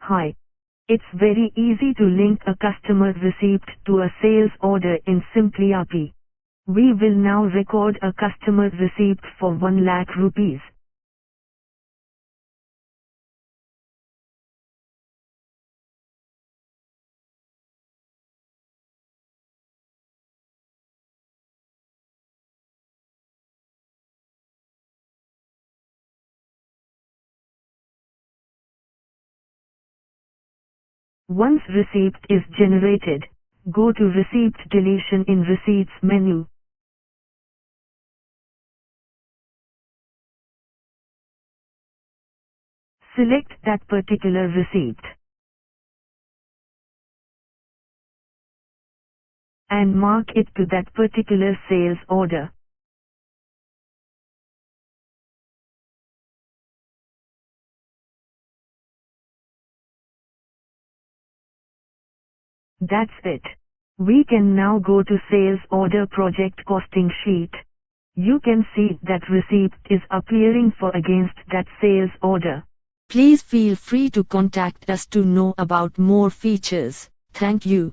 Hi. It's very easy to link a customer receipt to a sales order in simpliRP. We will now record a customer receipt for 1 lakh rupees. Once receipt is generated, go to Receipt Deletion in Receipts menu. Select that particular receipt and mark it to that particular sales order. That's it. We can now go to Sales Order Project Costing Sheet. You can see that receipt is appearing for against that sales order. Please feel free to contact us to know about more features. Thank you.